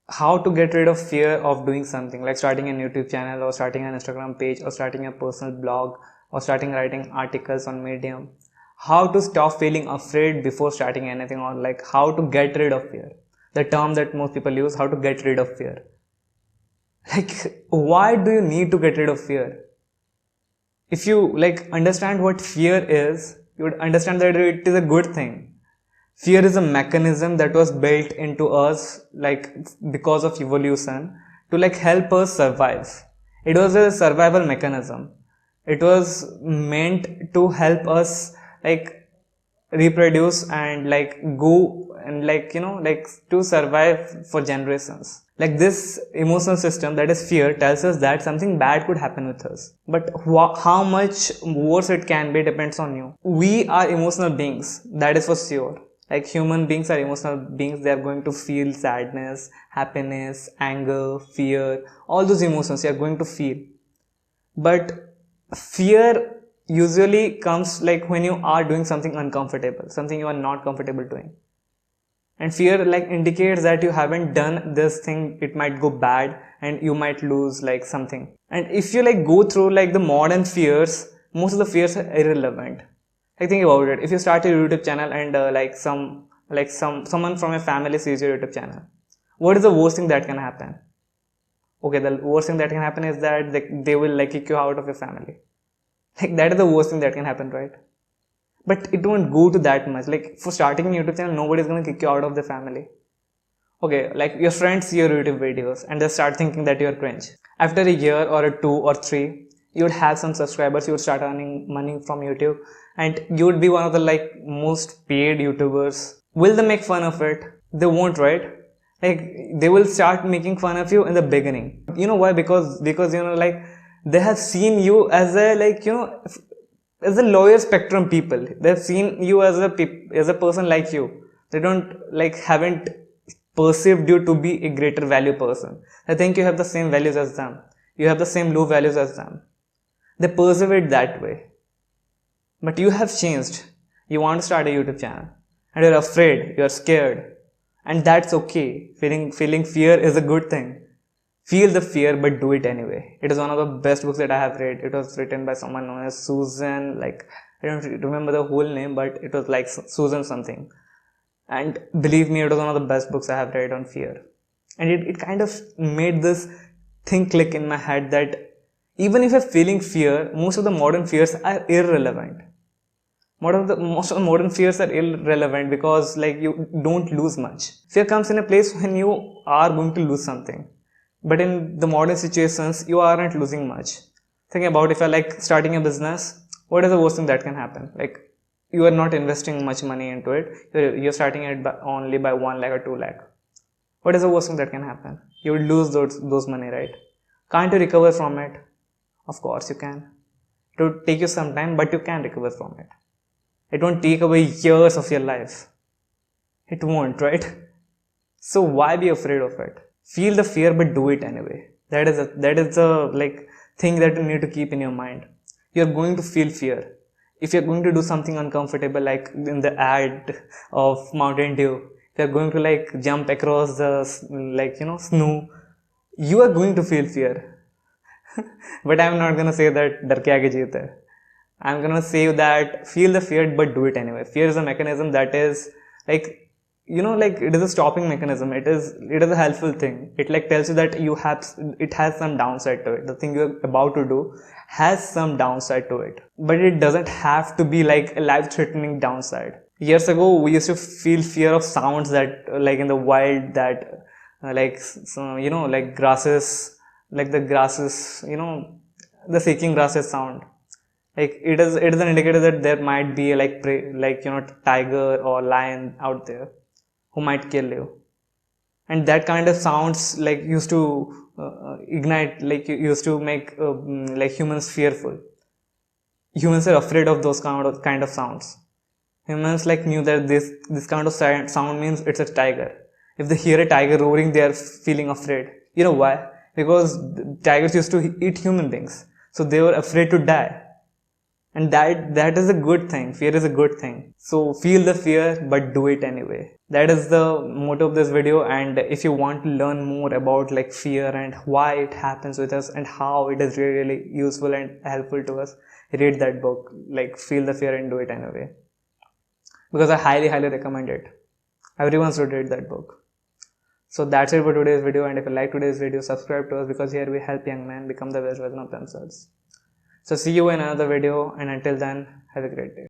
how to get rid of fear of doing something like starting a YouTube channel or starting an Instagram page or starting a personal blog or starting writing articles on Medium. How to stop feeling afraid before starting anything, or like how to get rid of fear. The term that most people use, how to get rid of fear. Like, why do you need to get rid of fear? If you like understand what fear is, you would understand that it is a good thing. Fear is a mechanism that was built into us like because of evolution to like help us survive. It was a survival mechanism. It was meant to help us like reproduce and like go and like like to survive for generations. Like this emotional system, that is fear, tells us that something bad could happen with us, but how much worse it can be depends on you. We are emotional beings, that is for sure. Like human beings are emotional beings. They are going to feel sadness, happiness, anger, fear, all those emotions you are going to feel. But fear usually comes like when you are doing something uncomfortable, something you are not comfortable doing. And fear like indicates that you haven't done this thing, it might go bad and you might lose like something. And if you like go through like the modern fears, most of the fears are irrelevant. Like think about it. If you start a YouTube channel and someone from your family sees your YouTube channel, what is the worst thing that can happen? Okay, the worst thing that can happen is that they will like kick you out of your family. Like that is the worst thing that can happen, right? But it won't go to that much. Like for starting a YouTube channel, nobody is gonna kick you out of the family. Okay, like your friends see your YouTube videos and they start thinking that you're cringe. After a year or a 2 or 3, you would have some subscribers, you would start earning money from YouTube, and you would be one of the like most paid YouTubers. Will they make fun of it? They won't, right? Like they will start making fun of you in the beginning. You know why? Because like they have seen you as a like as a lower spectrum people. They've seen you as a person like you. They don't like haven't perceived you to be a greater value person. I think you have the same values as them. You have the same low values as them. They perceive it that way. But you have changed. You want to start a YouTube channel and you're afraid, you're scared. And that's okay. Feeling fear is a good thing. Feel the fear, but do it anyway. It is one of the best books that I have read. It was written by someone known as Susan, like, I don't remember the whole name, but it was like Susan something. And believe me, it was one of the best books I have read on fear. And it kind of made this thing click in my head that even if you're feeling fear, most of the modern fears are irrelevant. Most of the modern fears are irrelevant because like you don't lose much. Fear comes in a place when you are going to lose something. But in the modern situations, you aren't losing much. Think about if you're like starting a business, what is the worst thing that can happen? Like you are not investing much money into it. You're starting it only by 1 lakh or 2 lakh. What is the worst thing that can happen? You will lose those money, right? Can't you recover from it? Of course you can. It will take you some time, but you can recover from it. It won't take away years of your life. It won't, right? So why be afraid of it? Feel the fear, but do it anyway. That is a like thing that you need to keep in your mind. You're going to feel fear. If you're going to do something uncomfortable, like in the ad of Mountain Dew, if you're going to like jump across the like snow, you are going to feel fear. But I'm not gonna say that डर के आगे जीत है. I'm gonna say that feel the fear, but do it anyway. Fear is a mechanism that is like like it is a stopping mechanism. It is a helpful thing. It like tells you that it has some downside to it. The thing you're about to do has some downside to it, but it doesn't have to be like a life-threatening downside. Years ago, we used to feel fear of sounds that like in the wild that like like grasses, like the grasses, the shaking grasses sound. Like it is an indicator that there might be like prey, like tiger or lion out there who might kill you. And that kind of sounds like used to ignite, like used to make like humans fearful. Humans are afraid of those kind of sounds. Humans like knew that this kind of sound means it's a tiger. If they hear a tiger roaring, they are feeling afraid. You know why? Because tigers used to eat human beings, so they were afraid to die. And that is a good thing. Fear is a good thing. So feel the fear, but do it anyway. That is the motto of this video. And if you want to learn more about like fear and why it happens with us and how it is really, really useful and helpful to us, read that book, like Feel the Fear and Do It Anyway, because I highly, highly recommend it. Everyone should read that book. So that's it for today's video. And if you like today's video, subscribe to us, because here we help young men become the best version of themselves. So see you in another video, and until then, have a great day.